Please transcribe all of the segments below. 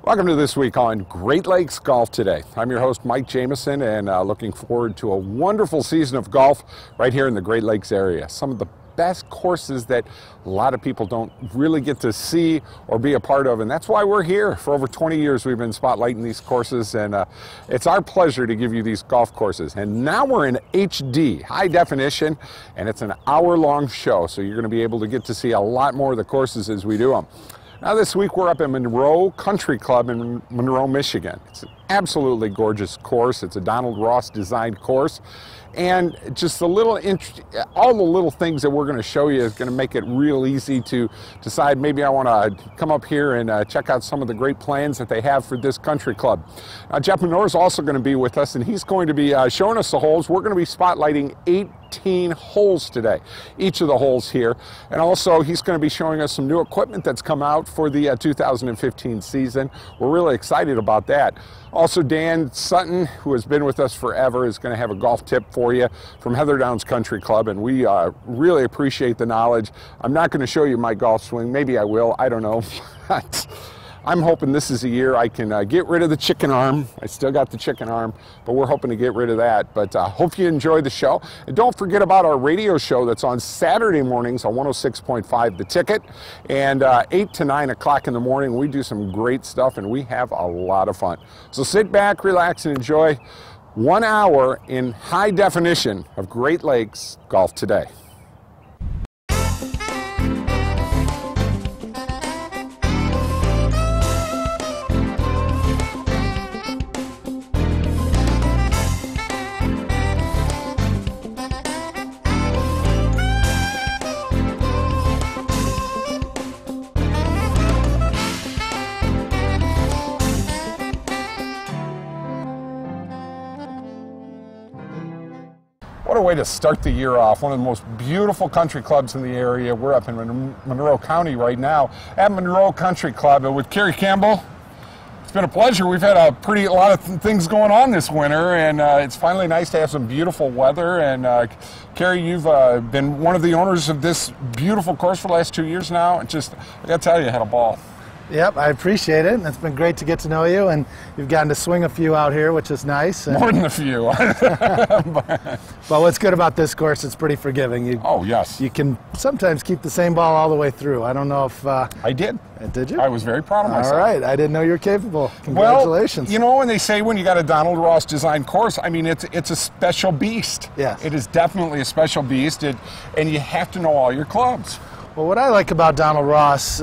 Welcome to This Week on Great Lakes Golf Today. I'm your host, Mike Jameson, and looking forward to a wonderful season of golf right here in the Great Lakes area. Some of the best courses that a lot of people don't really get to see or be a part of, and that's why we're here. For over 20 years we've been spotlighting these courses, and it's our pleasure to give you these golf courses. And now we're in HD, high definition, and it's an hour-long show, so you're going to be able to get to see a lot more of the courses as we do them. Now this week we're up at Monroe Country Club in Monroe, Michigan. It's an absolutely gorgeous course. It's a Donald Ross designed course. And just all the little things that we're going to show you is going to make it real easy to decide maybe I want to come up here and check out some of the great plans that they have for this country club. Jeff Monroe is also going to be with us, and he's going to be showing us the holes. We're going to be spotlighting 18 holes today, each of the holes here. And also he's going to be showing us some new equipment that's come out for the 2015 season. We're really excited about that. Also, Dan Sutton, who has been with us forever, is going to have a golf tip for you from Heather Downs Country Club, and we really appreciate the knowledge. I'm not going to show you my golf swing. Maybe I will. I don't know. I'm hoping this is a year I can get rid of the chicken arm. I still got the chicken arm, but we're hoping to get rid of that. But hope you enjoy the show. And don't forget about our radio show that's on Saturday mornings on 106.5 The Ticket. And 8 to 9 o'clock in the morning, we do some great stuff, and we have a lot of fun. So sit back, relax, and enjoy 1 hour in high definition of Great Lakes Golf Today. What a way to start the year off. One of the most beautiful country clubs in the area. We're up in Monroe County right now at Monroe Country Club. And with Kerry Campbell, it's been a pleasure. We've had a lot of things going on this winter, and it's finally nice to have some beautiful weather. And Kerry, you've been one of the owners of this beautiful course for the last 2 years now. I got to tell you, you had a ball. Yep, I appreciate it. It's been great to get to know you, and you've gotten to swing a few out here, which is nice. More than a few. But what's good about this course, it's pretty forgiving. Oh, yes. You can sometimes keep the same ball all the way through. I don't know if... I did. Did you? I was very proud of myself. All right. I didn't know you were capable. Congratulations. Well, you know, when they say when you got a Donald Ross designed course, I mean, it's a special beast. Yes. It is definitely a special beast, and you have to know all your clubs. Well, what I like about Donald Ross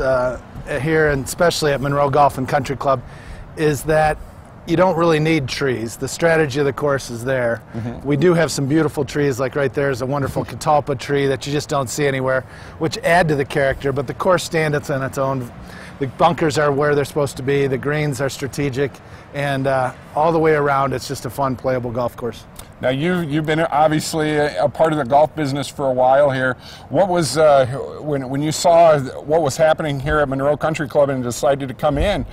here, and especially at Monroe Golf and Country Club, is that you don't really need trees. The strategy of the course is there. Mm-hmm. We do have some beautiful trees, like right there is a wonderful catalpa tree that you just don't see anywhere, which add to the character, but the course stands on its own. The bunkers are where they're supposed to be, the greens are strategic, and all the way around it's just a fun, playable golf course. Now you've been obviously a part of the golf business for a while here. What was when you saw what was happening here at Monroe Country Club and decided to come in?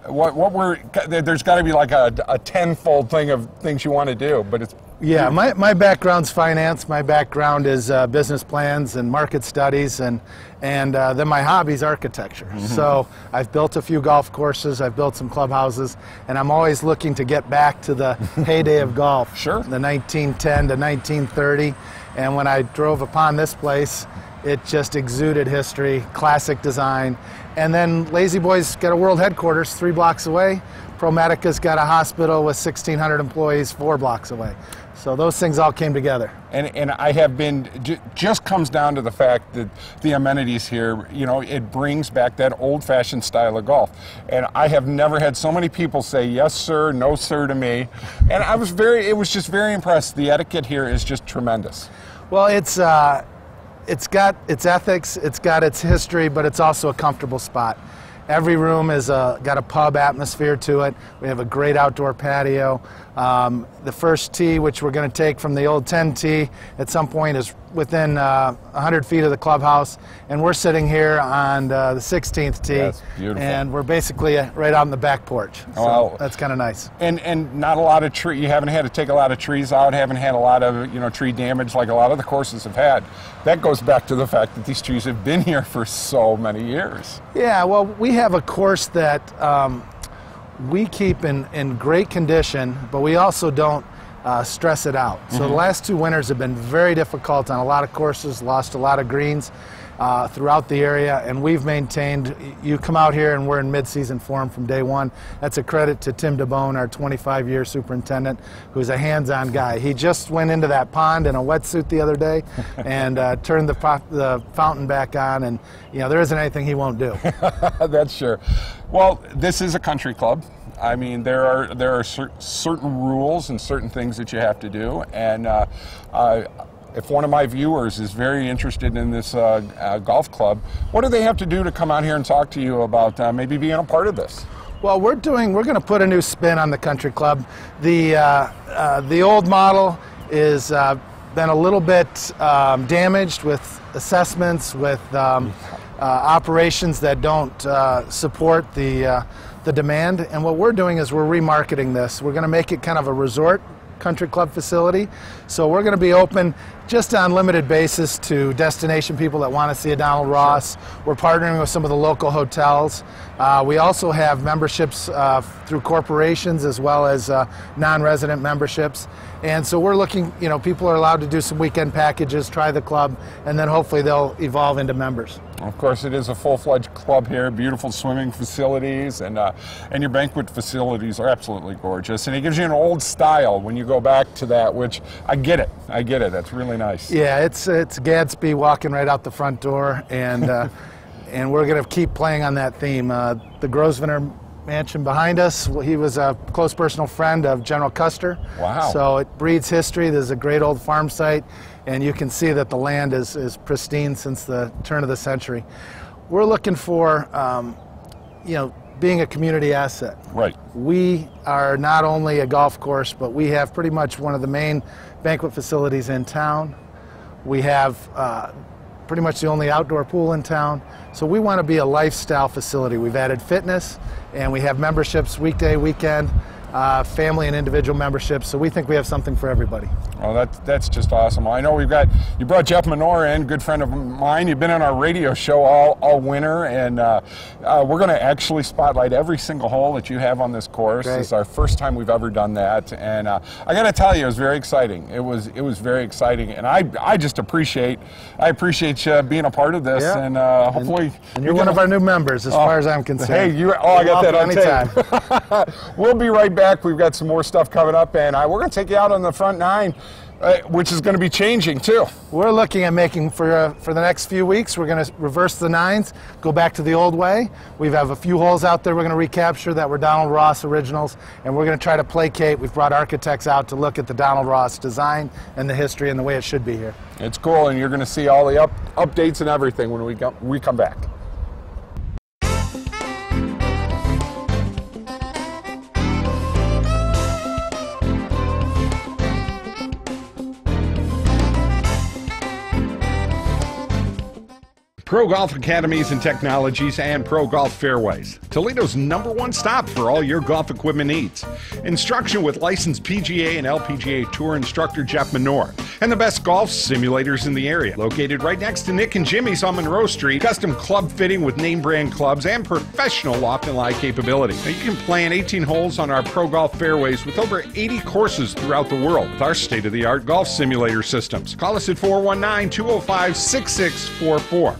There's got to be like a tenfold thing of things you want to do, but it's... Yeah, my background's finance. My background is business plans and market studies, and then my hobby's architecture. Mm-hmm. So I've built a few golf courses, I've built some clubhouses, and I'm always looking to get back to the heyday of golf. Sure. The 1910 to 1930, and when I drove upon this place, it just exuded history, classic design. And then Lazy Boy's got a world headquarters 3 blocks away. ProMedica's got a hospital with 1,600 employees 4 blocks away. So those things all came together. And I have been, just comes down to the fact that the amenities here, you know, it brings back that old-fashioned style of golf. And I have never had so many people say yes sir, no sir to me. And it was just very impressed. The etiquette here is just tremendous. Well, it's got its ethics, it's got its history, but it's also a comfortable spot. Every room has got a pub atmosphere to it. We have a great outdoor patio. The first tee, which we're going to take from the old 10 tee, at some point is within 100 feet of the clubhouse, and we're sitting here on the 16th tee. That's beautiful. And we're basically right out in the back porch. So wow. That's kind of nice. And not a lot of you haven't had to take a lot of trees out, haven't had a lot of tree damage like a lot of the courses have had. That goes back to the fact that these trees have been here for so many years. Yeah, well, we have a course that we keep in great condition, but we also don't stress it out. So the last 2 winters have been very difficult on a lot of courses, lost a lot of greens throughout the area, and we've maintained, you come out here and we're in mid-season form from day one. That's a credit to Tim DeBone, our 25-year superintendent, who's a hands-on guy. He just went into that pond in a wetsuit the other day and turned the fountain back on, and there isn't anything he won't do. That's sure. Well, this is a country club. I mean, there are certain rules and certain things that you have to do, and if one of my viewers is very interested in this golf club, what do they have to do to come out here and talk to you about maybe being a part of this? Well, we're going to put a new spin on the country club. The old model is been a little bit damaged with assessments, with operations that don't support the demand. And what we're doing is we're remarketing this. We're going to make it kind of a resort country club facility. So we're going to be open just on limited basis to destination people that want to see a Donald Ross. Sure. We're partnering with some of the local hotels. We also have memberships through corporations as well as non-resident memberships. And so we're looking, people are allowed to do some weekend packages, try the club, and then hopefully they'll evolve into members. Of course, it is a full-fledged club here, beautiful swimming facilities, and your banquet facilities are absolutely gorgeous. And it gives you an old style when you go back to that, which I get it. That's really nice. Yeah, it's Gadsby walking right out the front door, and and we're going to keep playing on that theme. The Grosvenor Mansion behind us, he was a close personal friend of General Custer. Wow. So it breeds history. There's a great old farm site, and you can see that the land is pristine since the turn of the century. We're looking for, being a community asset. Right. We are not only a golf course, but we have pretty much one of the main banquet facilities in town. We have pretty much the only outdoor pool in town. So we want to be a lifestyle facility. We've added fitness, and we have memberships weekday, weekend, family and individual memberships. So we think we have something for everybody. Well, that's just awesome. I know you brought Jeff Menor in, good friend of mine. You've been on our radio show all winter, and we're going to actually spotlight every single hole that you have on this course. Great. It's our first time we've ever done that, and I got to tell you, it was very exciting. It was very exciting, and I just appreciate you being a part of this, yeah. And hopefully and you're one of our new members, as far as I'm concerned. Hey, I got that on tape. We'll be right back. We've got some more stuff coming up, and we're going to take you out on the front nine, which is going to be changing too. We're looking at making, for the next few weeks, we're going to reverse the nines, go back to the old way. We have a few holes out there we're going to recapture that were Donald Ross originals, and we're going to try to placate. We've brought architects out to look at the Donald Ross design and the history and the way it should be here. It's cool, and you're going to see all the updates and everything when we come back. Pro Golf Academies and Technologies and Pro Golf Fairways, Toledo's #1 stop for all your golf equipment needs. Instruction with licensed PGA and LPGA Tour instructor Jeff Menor, and the best golf simulators in the area. Located right next to Nick and Jimmy's on Monroe Street, custom club fitting with name brand clubs and professional loft and lie capability. Now you can play in 18 holes on our Pro Golf Fairways with over 80 courses throughout the world with our state-of-the-art golf simulator systems. Call us at 419-205-6644.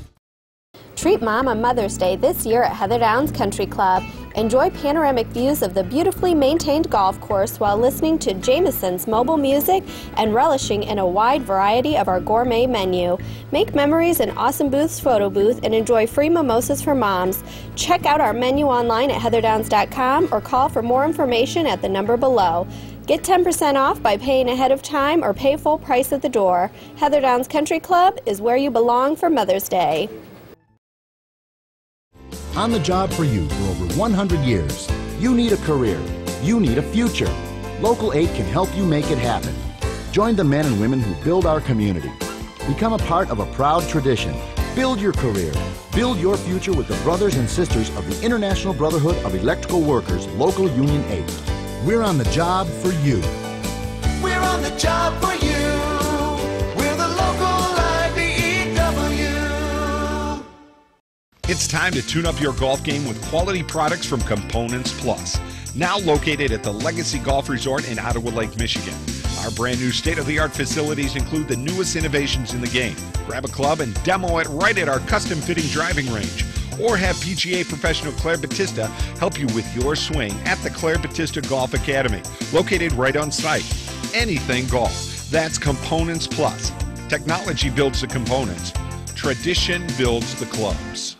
Treat Mom on Mother's Day this year at Heather Downs Country Club. Enjoy panoramic views of the beautifully maintained golf course while listening to Jameson's mobile music and relishing in a wide variety of our gourmet menu. Make memories in Awesome Booth's photo booth and enjoy free mimosas for moms. Check out our menu online at heatherdowns.com or call for more information at the number below. Get 10% off by paying ahead of time or pay full price at the door. Heather Downs Country Club is where you belong for Mother's Day. On the job for you for over 100 years. You need a career. You need a future. Local 8 can help you make it happen. Join the men and women who build our community. Become a part of a proud tradition. Build your career. Build your future with the brothers and sisters of the International Brotherhood of Electrical Workers, Local Union 8. We're on the job for you. We're on the job for you. We're the local IBEW. It's time to tune up your golf game with quality products from Components Plus. Now located at the Legacy Golf Resort in Ottawa Lake, Michigan. Our brand new state-of-the-art facilities include the newest innovations in the game. Grab a club and demo it right at our custom fitting driving range. Or have PGA professional Claire Batista help you with your swing at the Claire Batista Golf Academy, located right on site. Anything golf. That's Components Plus. Technology builds the components. Tradition builds the clubs.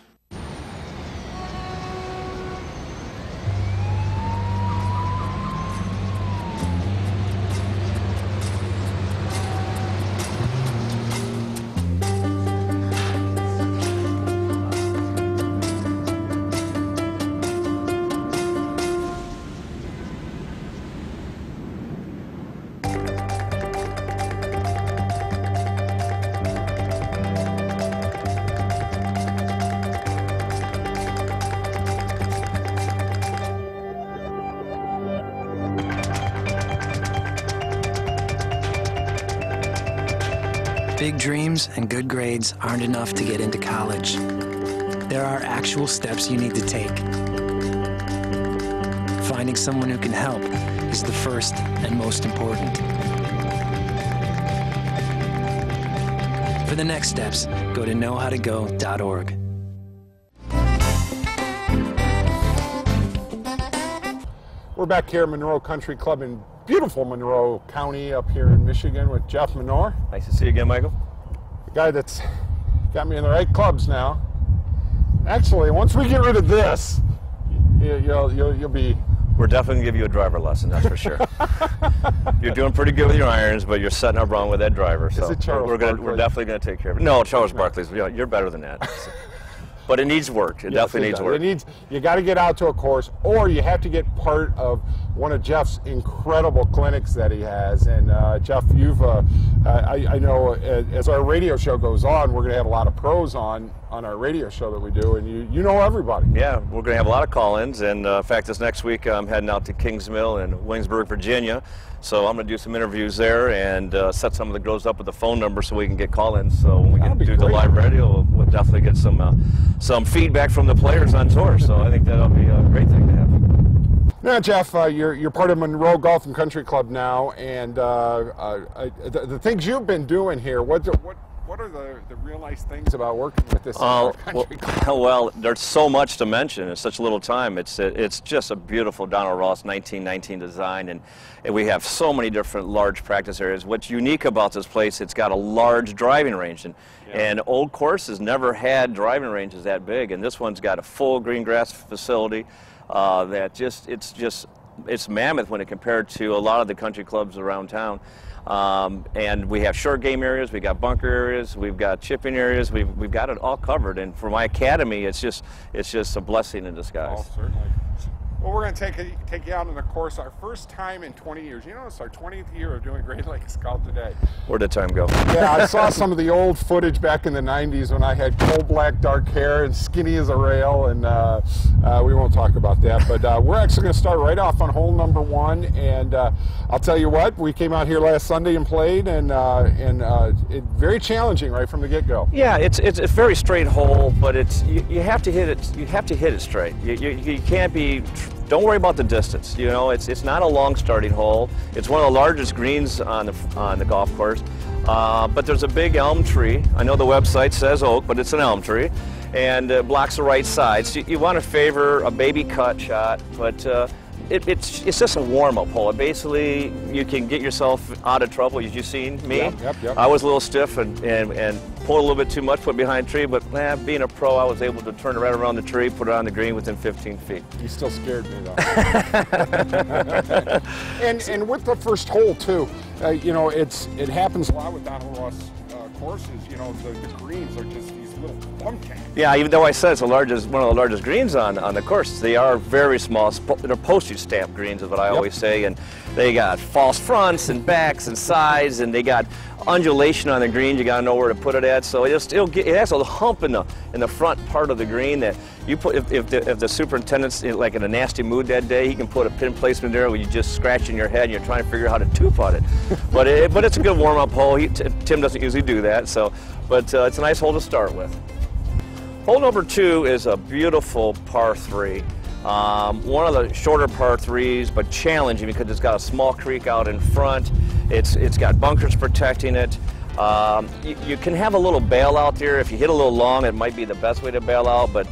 Big dreams and good grades aren't enough to get into college. There are actual steps you need to take. Finding someone who can help is the first and most important. For the next steps, go to knowhowtogo.org. We're back here at Monroe Country Club in beautiful Monroe County up here in Michigan with Jeff Menor. Nice to see you again, Michael. The guy that's got me in the right clubs now. Actually, once we get rid of this, you'll be... We're definitely going to give you a driver lesson, that's for sure. You're doing pretty good with your irons, but you're setting up wrong with that driver. So Is it Charles we're Barkley? definitely going to take care of it. No, Charles Barkley's, you're better than that. But it needs work. It definitely needs work. You got to get out to a course, or you have to get part of one of Jeff's incredible clinics that he has. And Jeff, I know as our radio show goes on, we're going to have a lot of pros on our radio show that we do, and you know everybody. Yeah, we're going to have a lot of call-ins, and in fact, this next week I'm heading out to Kings Mill in Williamsburg, Virginia. So I'm going to do some interviews there and set some of the girls up with the phone number so we can get call-ins. So when we can do the live radio, we'll definitely get some feedback from the players on tour. So I think that'll be a great thing to have. Now, Jeff, you're part of Monroe Golf and Country Club now, and the things you've been doing here, what are the real nice things about working with this country club? Well, there's so much to mention in such a little time. It's just a beautiful Donald Ross 1919 design, and we have so many different large practice areas. What's unique about this place, it's got a large driving range, and old courses never had driving ranges that big, and this one's got a full green grass facility it's mammoth when it compared to a lot of the country clubs around town. And we have short game areas, we got bunker areas, we've got chipping areas, we've got it all covered. And for my academy, it's just a blessing in disguise. Oh, certainly. Well, we're going to take you out on the course, our first time in 20 years. You know, it's our 20th year of doing Great Lakes Golf today. Where'd the time go? Yeah, I saw some of the old footage back in the 90s when I had coal black dark hair and skinny as a rail, and we won't talk about that. But we're actually going to start right off on hole number 1, and I'll tell you what, we came out here last Sunday and played, and it's very challenging right from the get-go. Yeah, it's a very straight hole, but you have to hit it. You have to hit it straight. You can't be. Don't worry about the distance. You know, it's not a long starting hole. It's one of the largest greens on the golf course. But there's a big elm tree. I know the website says oak, but it's an elm tree, and it blocks the right side. So you want to favor a baby cut shot, but it's just a warm-up hole. Basically, you can get yourself out of trouble, as you've seen me. Yep. I was a little stiff and pulled a little bit too much, put behind a tree, but being a pro, I was able to turn it right around the tree, put it on the green within 15 feet. You still scared me, though. and with the first hole, too, you know, it happens a lot with Donald Ross courses. You know, the greens are just these little thumbtacks. Yeah, even though I said it's one of the largest greens on the course, they are very small. They're postage stamp greens is what I always say, and they got false fronts and backs and sides, and they got undulation on the green. You got to know where to put it at. So it has a hump in the front part of the green that you put. If the superintendent's like in a nasty mood that day, he can put a pin placement there where you just scratching your head and you're trying to figure out how to two-putt it. but it's a good warm-up hole. Tim doesn't usually do that. So, but it's a nice hole to start with. Hole number 2 is a beautiful par 3. One of the shorter par 3s, but challenging because it's got a small creek out in front. It's got bunkers protecting it. You can have a little bail out there. If you hit a little long, it might be the best way to bail out, but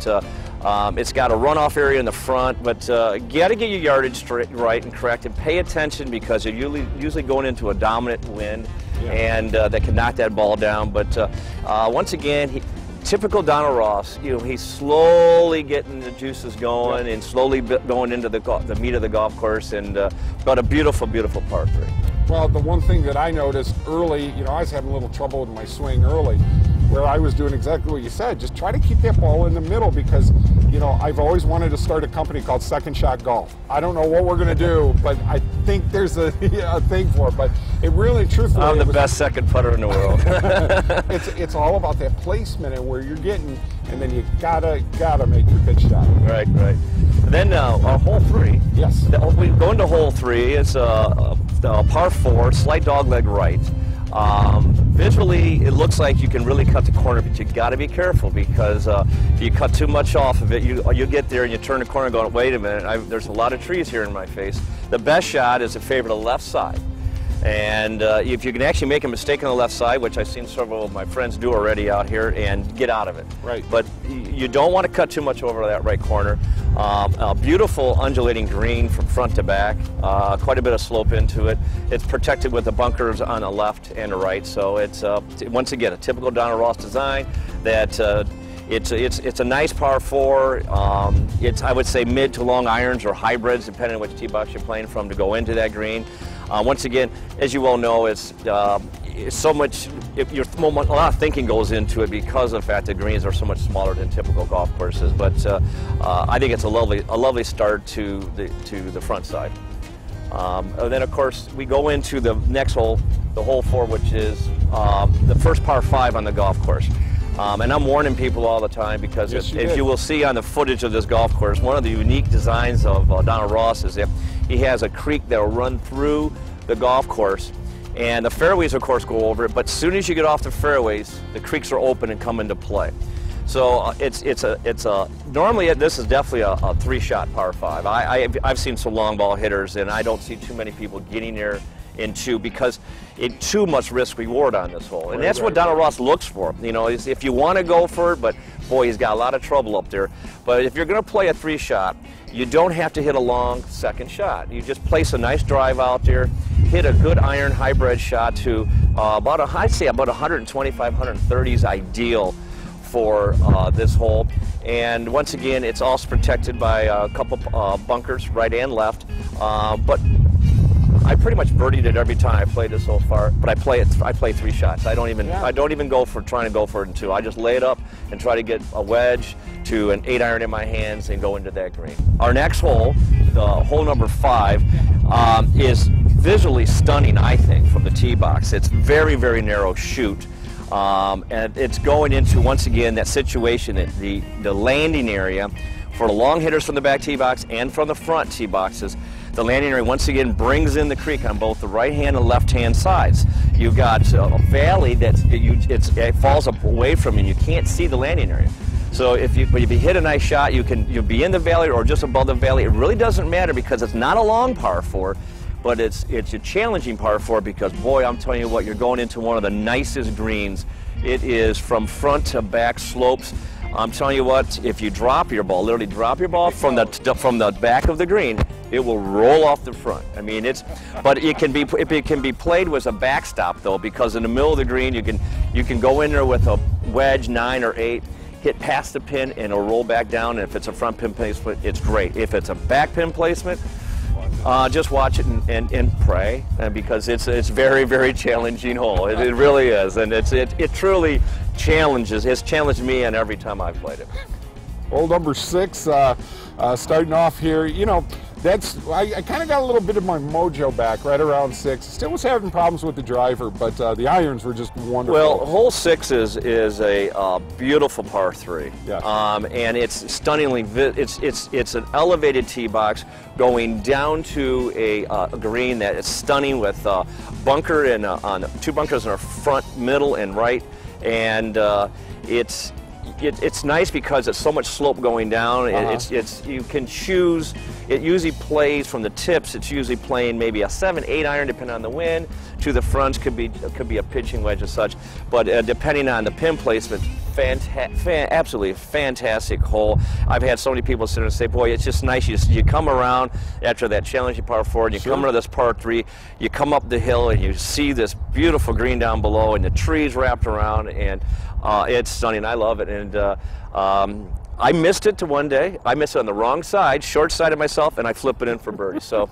it's got a runoff area in the front. But you got to get your yardage straight, right and correct, and pay attention because you're usually going into a dominant wind, and that can knock that ball down. But once again, typical Donald Ross, he's slowly getting the juices going and slowly going into the meat of the golf course, and but a beautiful, beautiful par 3. Well, the one thing that I noticed early, I was having a little trouble with my swing early, where I was doing exactly what you said. Just try to keep that ball in the middle because, I've always wanted to start a company called Second Shot Golf. I don't know what we're going to do, but I think there's a thing for it. But it really, truthfully, I'm the best second putter in the world. it's all about that placement and where you're getting, and then you gotta make your pitch shot. Right. Then hole 3. Yes. We go into hole 3. It's a par 4, slight dogleg right. Visually, it looks like you can really cut the corner, but you got to be careful because if you cut too much off of it, you get there and you turn the corner and go, wait a minute, there's a lot of trees here in my face. The best shot is to favor the left side. And if you can actually make a mistake on the left side, which I've seen several of my friends do already out here, and get out of it. Right. But you don't want to cut too much over that right corner. A beautiful undulating green from front to back, quite a bit of slope into it. It's protected with the bunkers on the left and the right, so it's once again a typical Donald Ross design. That it's a nice par 4. I would say mid to long irons or hybrids, depending on which tee box you're playing from, to go into that green. Once again, as you well know, it's so much. A lot of thinking goes into it because of the fact that greens are so much smaller than typical golf courses. But I think it's a lovely start to the front side. And then, of course, we go into the next hole, the hole 4, which is the first par 5 on the golf course. And I'm warning people all the time because as you will see on the footage of this golf course, one of the unique designs of Donald Ross is that he has a creek that will run through the golf course, and the fairways, of course, go over it. But as soon as you get off the fairways, the creeks are open and come into play. So normally this is definitely a 3-shot par 5. I've seen some long ball hitters, and I don't see too many people getting there in 2 because it's too much risk reward on this hole, and that's what Donald Ross looks for. Is if you want to go for it, but boy, he's got a lot of trouble up there. But if you're going to play a 3-shot, you don't have to hit a long second shot. You just place a nice drive out there, hit a good iron hybrid shot to I'd say about 125, 130 is ideal for this hole. And once again, it's also protected by a couple bunkers, right and left. But I pretty much birdied it every time I played this so far. But I play 3 shots. I don't even go for trying to go for it in 2. I just lay it up and try to get a wedge to an 8-iron in my hands and go into that green. Our next hole, the hole number 5, is visually stunning, I think, from the tee box. It's very, very narrow shoot. And it's going into, once again, that situation, the landing area for the long hitters from the back tee box and from the front tee boxes. The landing area, once again, brings in the creek on both the right-hand and left-hand sides. You've got a valley it falls up away from you, and you can't see the landing area. So if you hit a nice shot, you'll be in the valley or just above the valley. It really doesn't matter because it's not a long par 4. But it's a challenging par 4 because, boy, I'm telling you what, you're going into one of the nicest greens. It is from front to back slopes. I'm telling you what, if you drop your ball, literally drop your ball from the back of the green, it will roll off the front. I mean, but it can be played with a backstop though, because in the middle of the green you can go in there with a wedge 9 or 8, hit past the pin, and it'll roll back down. And if it's a front pin placement, it's great. If it's a back pin placement, just watch it and pray, because it's very, very challenging hole. It really is, and it truly challenges. It's challenged me and every time I've played it. Hole number 6, starting off here. I kind of got a little bit of my mojo back right around 6. Still was having problems with the driver, but the irons were just wonderful. Well, hole 6 is a beautiful par 3. Yes. And it's stunningly. It's an elevated tee box going down to a green that is stunning with bunker and 2 bunkers in our front, middle, and right, and it's nice because it's so much slope going down. You can choose. It usually plays from the tips. It's usually playing maybe a 7-8 iron, depending on the wind. To the fronts could be a pitching wedge and such. But depending on the pin placement, absolutely fantastic hole. I've had so many people sit and say, boy, it's just nice. You come around after that challenging par 4, and you come into this par 3, you come up the hill and you see this beautiful green down below and the trees wrapped around, and it's stunning. I love it. And I missed it to one day. I missed it on the wrong side, short side of myself, and I flip it in for birdie. So.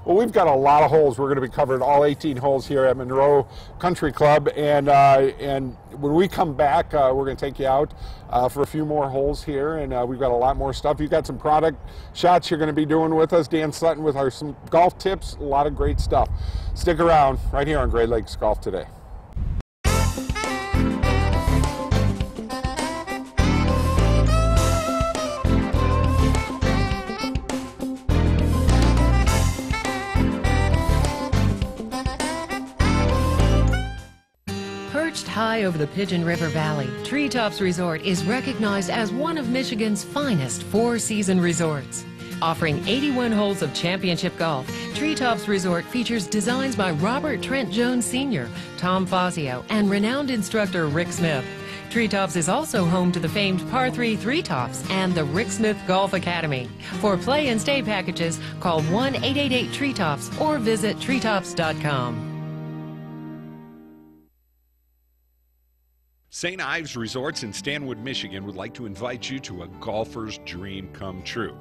Well, we've got a lot of holes. We're going to be covering all 18 holes here at Monroe Country Club, and when we come back, we're going to take you out for a few more holes here, and we've got a lot more stuff. You've got some product shots you're going to be doing with us, Dan Sutton with some golf tips, a lot of great stuff. Stick around right here on Great Lakes Golf Today. Perched high over the Pigeon River Valley, Treetops Resort is recognized as one of Michigan's finest four-season resorts. Offering 81 holes of championship golf, Treetops Resort features designs by Robert Trent Jones Sr., Tom Fazio, and renowned instructor Rick Smith. Treetops is also home to the famed Par 3 Three Tops and the Rick Smith Golf Academy. For play and stay packages, call 1-888-TREETOPS or visit treetops.com. St. Ives Resorts in Stanwood, Michigan would like to invite you to a golfer's dream come true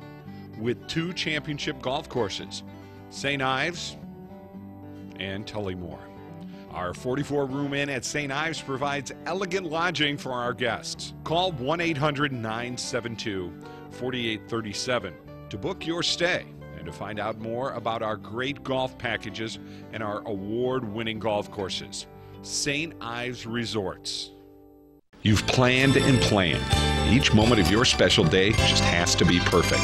with 2 championship golf courses, St. Ives and Tullymore. Our 44-room inn at St. Ives provides elegant lodging for our guests. Call 1-800-972-4837 to book your stay and to find out more about our great golf packages and our award-winning golf courses. St. Ives Resorts. You've planned and planned. Each moment of your special day just has to be perfect.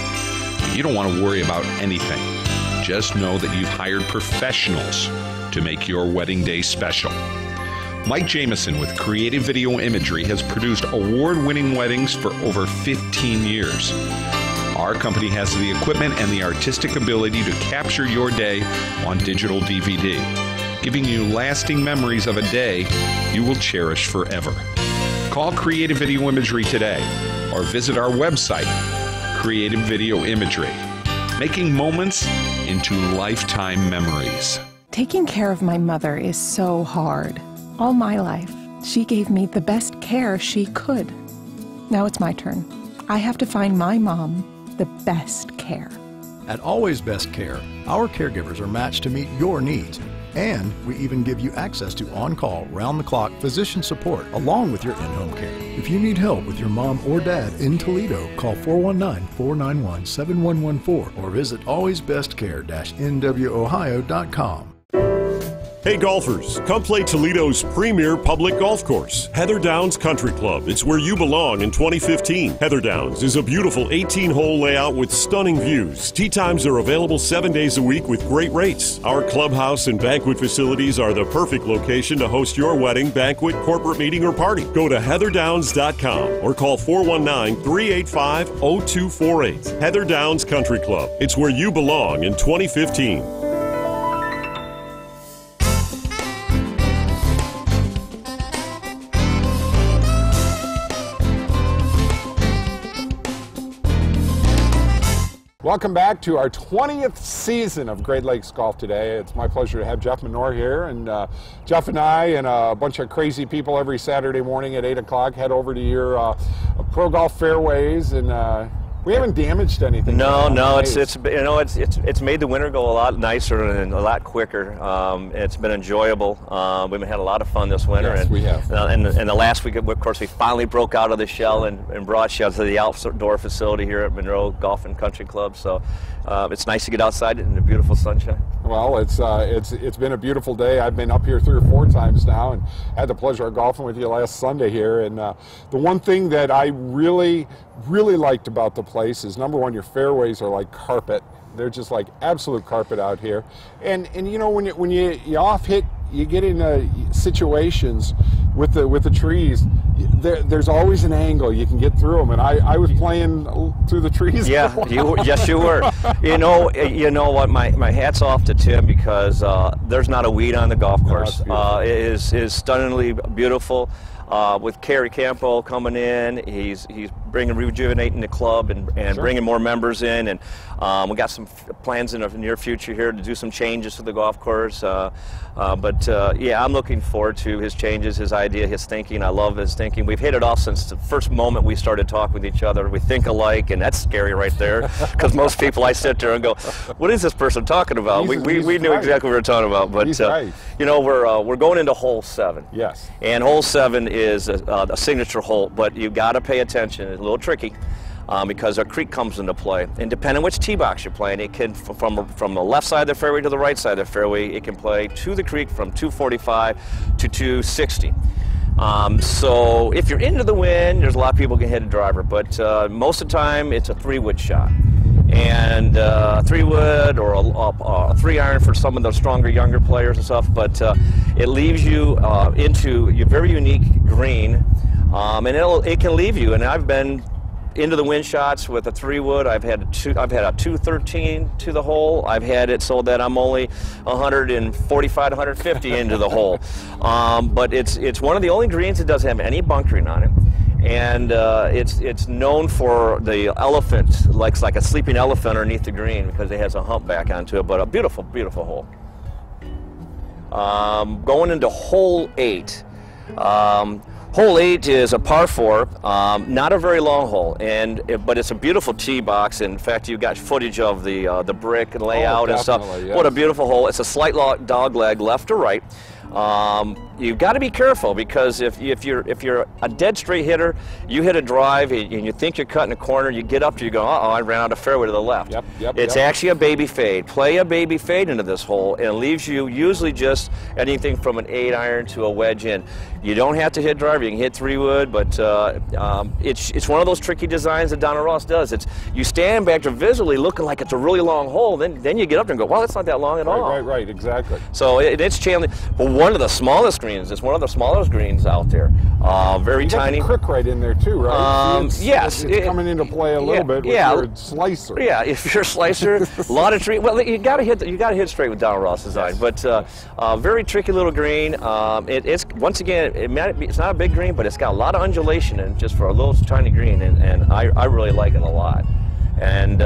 You don't want to worry about anything. Just know that you've hired professionals to make your wedding day special. Mike Jameson with Creative Video Imagery has produced award-winning weddings for over 15 years. Our company has the equipment and the artistic ability to capture your day on digital DVD, giving you lasting memories of a day you will cherish forever. Call Creative Video Imagery today or visit our website, Creative Video Imagery, making moments into lifetime memories. Taking care of my mother is so hard. All my life, she gave me the best care she could. Now it's my turn. I have to find my mom the best care. At Always Best Care, our caregivers are matched to meet your needs. And we even give you access to on-call, round-the-clock physician support along with your in-home care. If you need help with your mom or dad in Toledo, call 419-491-7114 or visit alwaysbestcare-nwOhio.com. Hey golfers, come play Toledo's premier public golf course, Heather Downs Country Club. It's where you belong in 2015. Heather Downs is a beautiful 18-hole layout with stunning views. Tee times are available 7 days a week with great rates. Our clubhouse and banquet facilities are the perfect location to host your wedding, banquet, corporate meeting, or party. Go to heatherdowns.com or call 419-385-0248. Heather Downs Country Club. It's where you belong in 2015. Welcome back to our 20th season of Great Lakes Golf Today. It's my pleasure to have Jeff Monroe here, and Jeff and I and a bunch of crazy people every Saturday morning at 8 o'clock head over to your pro golf fairways, and we haven't damaged anything. No, it's made the winter go a lot nicer and a lot quicker. It's been enjoyable. We've had a lot of fun this winter. Yes, we have. And the last week, of course, we finally broke out of the shell and brought you to the outdoor facility here at Monroe Golf and Country Club. So it's nice to get outside in the beautiful sunshine. Well, it's been a beautiful day. I've been up here 3 or 4 times now and had the pleasure of golfing with you last Sunday here. And the one thing that I really liked about the place is, number one, your fairways are like carpet. They're just like absolute carpet out here. And you know, when you off hit, you get into situations with the trees, there's always an angle you can get through them, and I was playing through the trees. Yeah, yes you were. You know what? My hat's off to Tim, because there's not a weed on the golf course. It is stunningly beautiful. With Kerry Campo coming in, he's rejuvenating the club and bringing more members in, and we got some plans in the near future here to do some changes to the golf course. Yeah, I'm looking forward to his changes, his idea, his thinking. I love his thinking. We've hit it off since the first moment we started talking with each other. We think alike, and that's scary right there, because most people, I sit there and go, what is this person talking about? We knew exactly what we were talking about. But you know, we're going into hole 7. Yes. And hole 7 is a signature hole, but you got to pay attention. It's a little tricky. Because a creek comes into play, and depending on which tee box you're playing, it can from the left side of the fairway to the right side of the fairway, it can play to the creek from 245 to 260. So if you're into the wind, there's a lot of people can hit a driver, but most of the time it's a 3-wood shot, and 3-wood or a 3-iron for some of the stronger younger players and stuff. But it leaves you into your very unique green, and it can leave you. And I've been into the wind shots with a 3-wood. I've had a 213 to the hole. I've had it so that I'm only 145 to 150 into the hole. But it's one of the only greens that doesn't have any bunkering on it, and it's known for the elephant, like a sleeping elephant underneath the green, because it has a hump back onto it. But a beautiful, beautiful hole. Going into hole 8. Hole 8 is a par 4, not a very long hole, but it's a beautiful tee box. In fact, you've got footage of the brick and layout and stuff. Yes. What a beautiful hole. It's a slight dog leg left to right. You've got to be careful, because if you're a dead straight hitter, you hit a drive and you think you're cutting a corner, you get up to, you go, uh-oh, I ran out of fairway to the left. It's actually a baby fade. Play a baby fade into this hole, and it leaves you usually just anything from an 8-iron to a wedge in. You don't have to hit driver. You can hit 3-wood, but it's one of those tricky designs that Donald Ross does. You stand back there visually looking like it's a really long hole, then you get up there and go, well, it's not that long at all. Right, exactly. So it's challenging. But one of the smallest greens, it's one of the smallest greens out there. Very tiny. You got the crick right in there too, right? Yes. It's coming into play a little bit with your slicer. Yeah, if you're a slicer, a lot of tree. Well, you got to hit straight with Donald Ross design. Yes. But very tricky little green. It's once again, it's not a big green, but it's got a lot of undulation in it just for a little tiny green, and I really like it a lot. And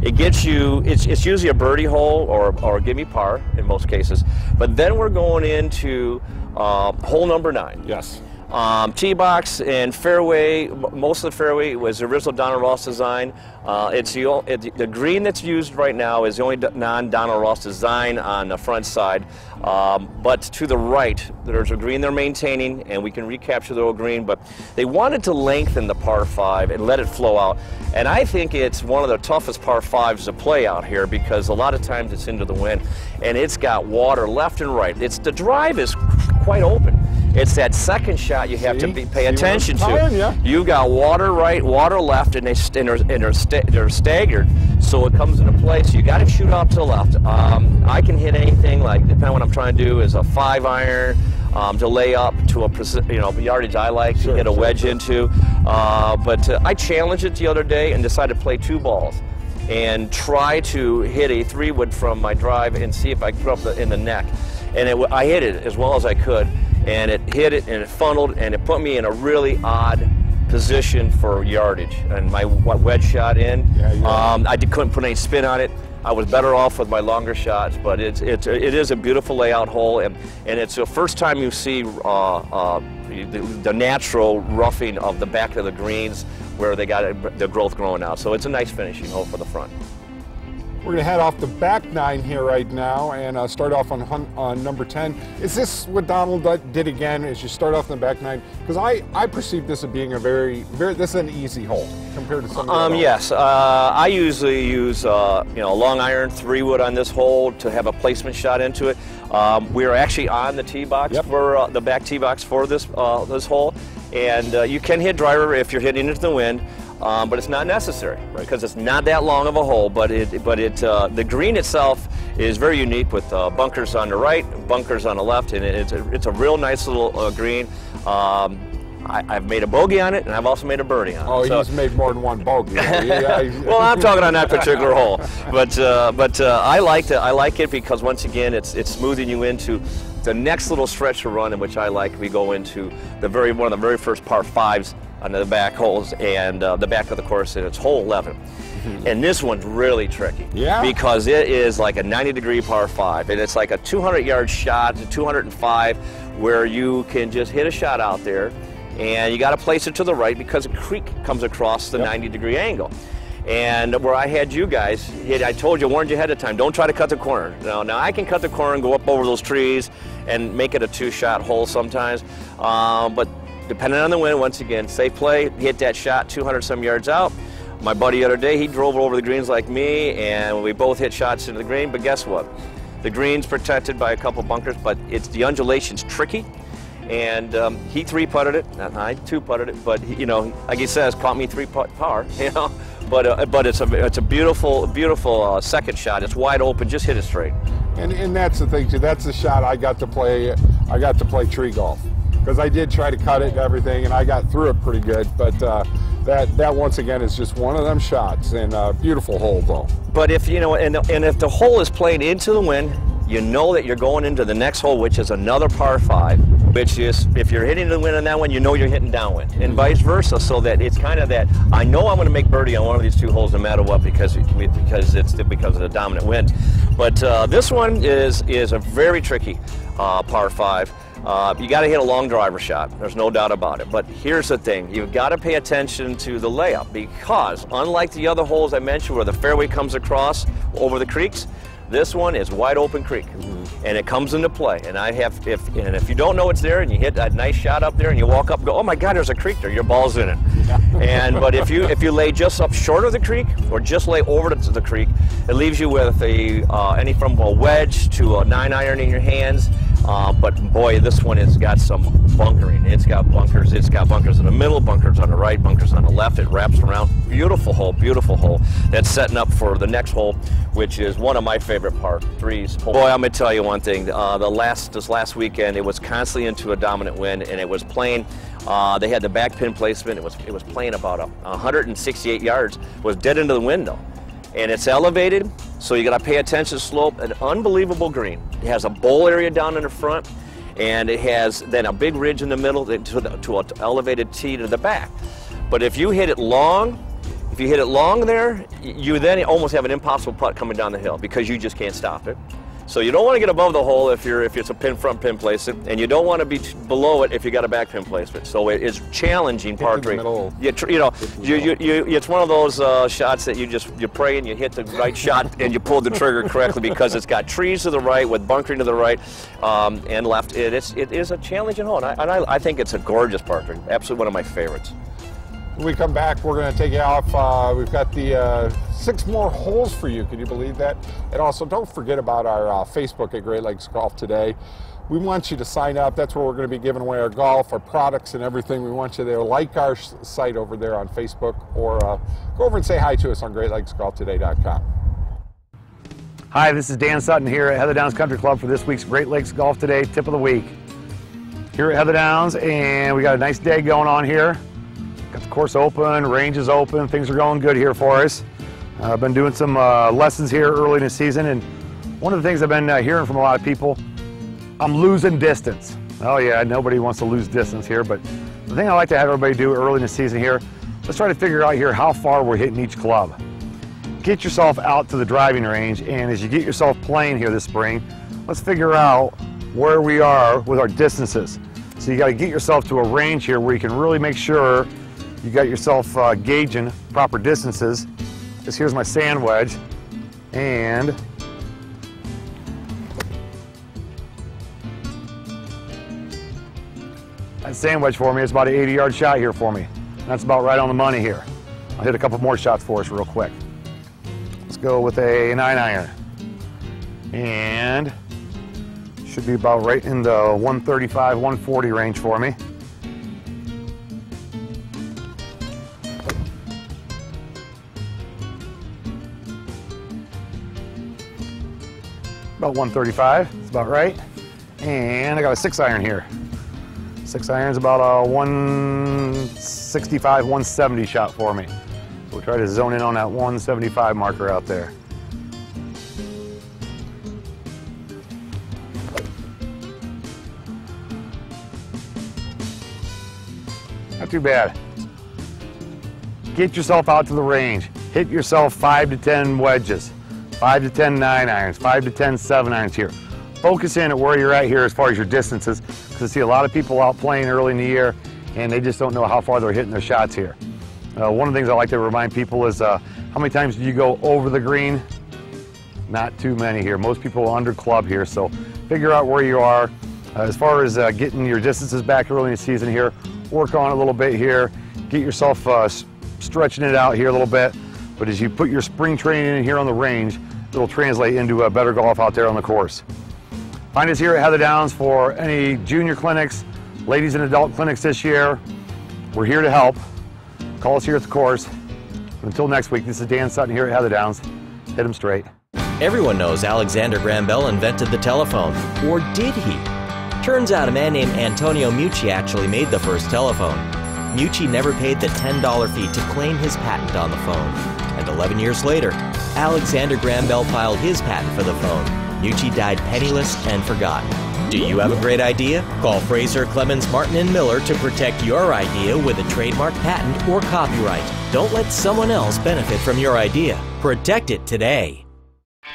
it gets you, it's usually a birdie hole or a gimme par in most cases. But then we're going into hole number 9. Yes. Tee box and fairway, most of the fairway was the original Donald Ross design. The green that's used right now is the only non-Donald Ross design on the front side. But to the right, there's a green they're maintaining, and we can recapture the old green, but they wanted to lengthen the par 5 and let it flow out. And I think it's one of the toughest par 5s to play out here, because a lot of times it's into the wind, and it's got water left and right. The drive is quite open. It's that second shot you have to pay attention to. You got water right, water left, and they're staggered, so it comes into play. So you got to shoot off to the left. I can hit anything, like depending on what I'm trying to do, is a 5-iron to lay up to a yardage I like to hit a wedge into. But I challenged it the other day and decided to play 2 balls and try to hit a 3-wood from my drive and see if I could put up in the neck. And I hit it as well as I could, and it hit it and it funneled, and it put me in a really odd position for yardage. And my wedge shot in. I couldn't put any spin on it. I was better off with my longer shots, but it is a beautiful layout hole, and it's the first time you see the natural roughing of the back of the greens where they got the growth growing out. So it's a nice finishing hole for the front. We're going to head off the back 9 here right now and start off on number 10. Is this what Donald did again, is you start off in the back 9? Because I perceive this as being a this is an easy hole compared to some of the other Yes, I usually use a long iron 3-wood on this hole to have a placement shot into it. We're actually on the tee box for the back tee box for this hole, and you can hit driver if you're hitting into the wind. But it's not necessary, because it's not that long of a hole. But the green itself is very unique, with bunkers on the right, bunkers on the left, and it's a real nice little green. I've made a bogey on it, and I've also made a birdie on it. Oh, he's made more than one bogey. Well, I'm talking on that particular hole, but I like it because once again, it's smoothing you into the next little stretch of run, in which I like. We go into one of the very first par 5s on the back holes and the back of the course, and it's hole 11. And this one's really tricky, because it is like a 90-degree par 5, and it's like a 200-yard shot to 205, where you can just hit a shot out there, and you got to place it to the right because a creek comes across the 90-degree angle. And where I had you guys hit, I told you, warned you ahead of time, don't try to cut the corner. Now I can cut the corner and go up over those trees and make it a 2-shot hole sometimes, but depending on the wind, once again, safe play, hit that shot 200-some yards out. My buddy the other day, he drove over the greens like me, and we both hit shots into the green, but guess what? The green's protected by a couple bunkers, but the undulation's tricky, and he 3-putted it, I 2-putted it, but you know, like he says, caught me 3-putt par, you know, but it's a beautiful second shot. It's wide open, just hit it straight. And that's the thing too. That's the shot I got to play. I got to play tree golf, because I did try to cut it and everything, and I got through it pretty good, but. That once again is just one of them shots, and a beautiful hole though. But if you know, and if the hole is played into the wind, you know that you're going into the next hole, which is another par 5, which is, if you're hitting the wind on that one, you know you're hitting downwind, and vice versa. So that it's kind of that, I know I'm going to make birdie on one of these 2 holes no matter what, because of the dominant wind. But this one is a very tricky par 5. You got to hit a long driver shot. There's no doubt about it. But here's the thing. You've got to pay attention to the layup, because unlike the other holes I mentioned where the fairway comes across over the creeks, this one is wide open creek, and it comes into play. And if you don't know it's there, and you hit a nice shot up there, and you walk up and go, oh my God, there's a creek there. Your ball's in it. But if you lay just up short of the creek, or just lay over to the creek, it leaves you with any from a wedge to a 9-iron in your hands. But boy, this one has got some bunkering. It's got bunkers. It's got bunkers in the middle, bunkers on the right, bunkers on the left. It wraps around. Beautiful hole, beautiful hole. That's setting up for the next hole, which is one of my favorite par 3s. Boy, I'm gonna tell you one thing. This last weekend, it was constantly into a dominant wind, and it was playing. They had the back pin placement. It was playing about 168 yards. It was dead into the wind though. And it's elevated, so you got to pay attention to slope. An unbelievable green. It has a bowl area down in the front, and it has then a big ridge in the middle to an elevated tee to the back. But if you hit it long, there, you then almost have an impossible putt coming down the hill, because you just can't stop it. So you don't want to get above the hole if it's a front pin placement, and you don't want to be below it if you got a back pin placement. So it is challenging par 3. It's one of those shots that you pray and you hit the right shot and you pull the trigger correctly, because it's got trees to the right with bunkering to the right and left. It is a challenging hole, and I think it's a gorgeous par 3. Absolutely one of my favorites. When we come back, we're going to take you off. We've got the 6 more holes for you. Can you believe that? And also, don't forget about our Facebook at Great Lakes Golf Today. We want you to sign up. That's where we're going to be giving away our golf, our products, and everything. We want you there. Like our site over there on Facebook, or go over and say hi to us on GreatLakesGolfToday.com. Hi, this is Dan Sutton here at Heather Downs Country Club for this week's Great Lakes Golf Today Tip of the Week. Here at Heather Downs, and we got a nice day going on here. Got the course open, range is open, things are going good here for us. I've been doing some lessons here early in the season, and one of the things I've been hearing from a lot of people, I'm losing distance. Oh yeah, nobody wants to lose distance here, but the thing I like to have everybody do early in the season here, let's try to figure out here how far we're hitting each club. Get yourself out to the driving range, and as you get yourself playing here this spring, let's figure out where we are with our distances. So you got to get yourself to a range here where you can really make sure you got yourself gauging proper distances. This here's my sand wedge, and that sand wedge for me is about an 80-yard shot here for me. That's about right on the money here. I'll hit a couple more shots for us real quick. Let's go with a 9-iron, and should be about right in the 135, 140 range for me. About 135, that's about right. And I got a 6-iron here. 6 iron's about a 165, 170 shot for me. So we'll try to zone in on that 175 marker out there. Not too bad. Get yourself out to the range. Hit yourself 5 to 10 wedges, 5 to 10 9-irons, 5 to 10 7-irons here. Focus in at where you're at here as far as your distances, because I see a lot of people out playing early in the year and they just don't know how far they're hitting their shots here. One of the things I like to remind people is how many times do you go over the green? Not too many here. Most people are under club here, so figure out where you are. As far as getting your distances back early in the season here, work on it a little bit here. Get yourself stretching it out here a little bit. But as you put your spring training in here on the range, it'll translate into a better golf out there on the course. Find us here at Heather Downs for any junior clinics, ladies and adult clinics this year. We're here to help. Call us here at the course. Until next week, this is Dan Sutton here at Heather Downs. Hit them straight. Everyone knows Alexander Graham Bell invented the telephone. Or did he? Turns out a man named Antonio Mucci actually made the first telephone. Mucci never paid the $10 fee to claim his patent on the phone. And 11 years later, Alexander Graham Bell filed his patent for the phone. Mucci died penniless and forgotten. Do you have a great idea? Call Fraser, Clemens, Martin, and Miller to protect your idea with a trademark patent or copyright. Don't let someone else benefit from your idea. Protect it today.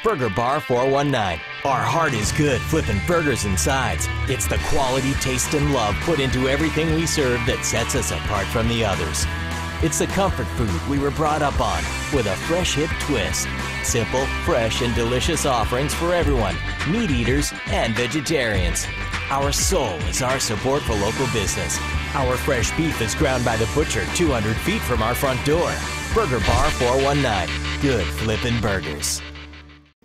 Burger Bar 419. Our heart is good flipping burgers and sides. It's the quality, taste, and love put into everything we serve that sets us apart from the others. It's the comfort food we were brought up on, with a fresh hip twist. Simple, fresh, and delicious offerings for everyone, meat eaters and vegetarians. Our soul is our support for local business. Our fresh beef is ground by the butcher 200 feet from our front door. Burger Bar 419. Good flippin' burgers.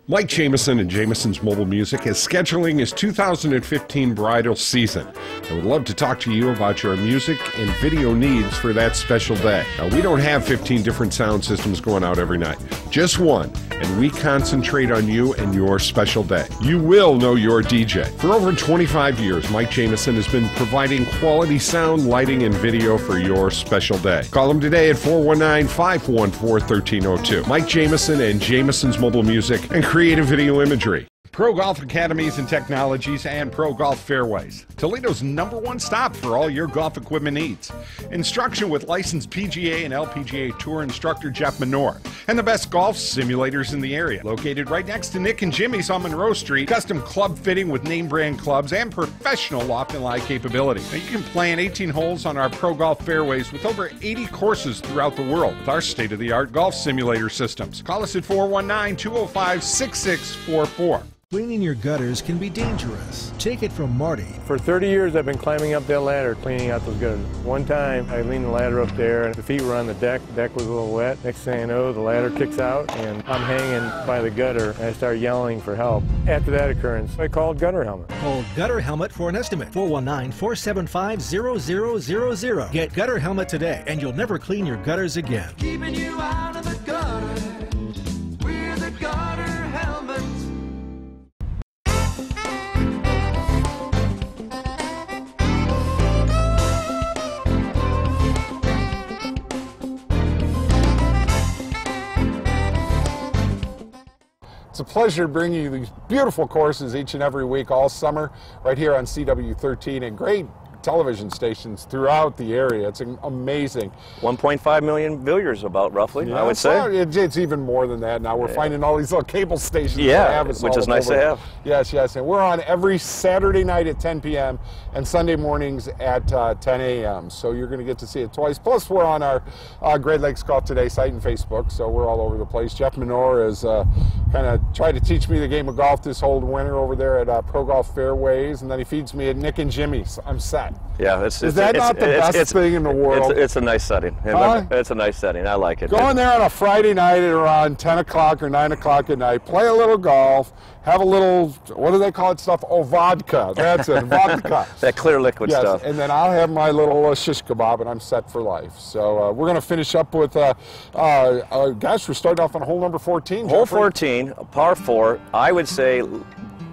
Mike Jameson and Jameson's Mobile Music is scheduling his 2015 bridal season. I would love to talk to you about your music and video needs for that special day. Now, we don't have 15 different sound systems going out every night, just one, and we concentrate on you and your special day. You will know your DJ. For over 25 years, Mike Jameson has been providing quality sound, lighting, and video for your special day. Call him today at 419-514-1302. Mike Jameson and Jameson's Mobile Music and creative video imagery. Pro Golf Academies and Technologies and Pro Golf Fairways, Toledo's #1 stop for all your golf equipment needs. Instruction with licensed PGA and LPGA Tour instructor Jeff Monroe, and the best golf simulators in the area. Located right next to Nick and Jimmy's on Monroe Street, custom club fitting with name brand clubs and professional loft and lie capability. Now you can play in 18 holes on our Pro Golf Fairways with over 80 courses throughout the world with our state-of-the-art golf simulator systems. Call us at 419-205-6644. Cleaning your gutters can be dangerous. Take it from Marty. For 30 years, I've been climbing up that ladder, cleaning out those gutters. One time, I leaned the ladder up there, and the feet were on the deck. The deck was a little wet. Next thing I know, the ladder kicks out, and I'm hanging by the gutter, and I start yelling for help. After that occurrence, I called Gutter Helmet. Call Gutter Helmet for an estimate. 419-475-0000. Get Gutter Helmet today, and you'll never clean your gutters again. Keeping you out of the gutter. We're the Gutter Helmet. It's a pleasure bringing you these beautiful courses each and every week all summer right here on CW13 and great television stations throughout the area. It's amazing. 1.5 million viewers about roughly, Yeah, I would say. It's even more than that now. We're finding all these little cable stations. Yeah, that have us which all is nice over. to have. Yes, yes. And we're on every Saturday night at 10 p.m. and Sunday mornings at 10 a.m. So you're going to get to see it twice. Plus, we're on our Great Lakes Golf Today site and Facebook, so we're all over the place. Jeff Monroe has kind of tried to teach me the game of golf this whole winter over there at Pro Golf Fairways, and then he feeds me at Nick and Jimmy's. I'm set. Yeah, Is that not the best thing in the world? It's a nice setting. Huh? It's a nice setting. I like it. Go in there on a Friday night at around 10 o'clock or 9 o'clock at night, play a little golf, have a little, what do they call it stuff? Oh, vodka. That's it, vodka. That clear liquid yes, stuff. And then I'll have my little shish kebab and I'm set for life. So we're going to finish up with, gosh, we're starting off on hole number 14. Hole 14, par 4, I would say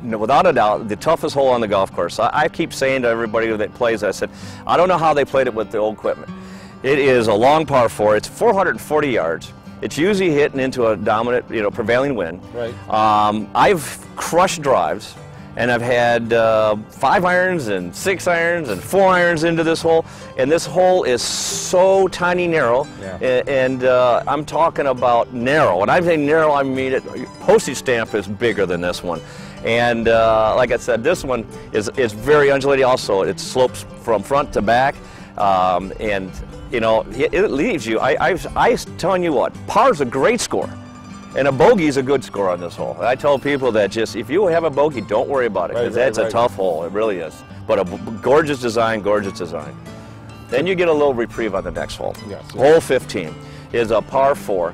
without a doubt, the toughest hole on the golf course. I keep saying to everybody that plays, I said, I don't know how they played it with the old equipment. It is a long par 4. It's 440 yards. It's usually hitting into a dominant, prevailing wind. Right. I've crushed drives, and I've had 5 irons and 6 irons and 4 irons into this hole, and this hole is so tiny narrow, and I'm talking about narrow. When I say narrow, I mean it. Postage stamp is bigger than this one. And like I said, this one is very undulating also. It slopes from front to back, and it leaves you. I telling you what, par's a great score, and a bogey's a good score on this hole. I tell people that just if you have a bogey, don't worry about it, because that's a tough hole. It really is. But a gorgeous design, gorgeous design. Then you get a little reprieve on the next hole. Yes. Hole 15 is a par 4,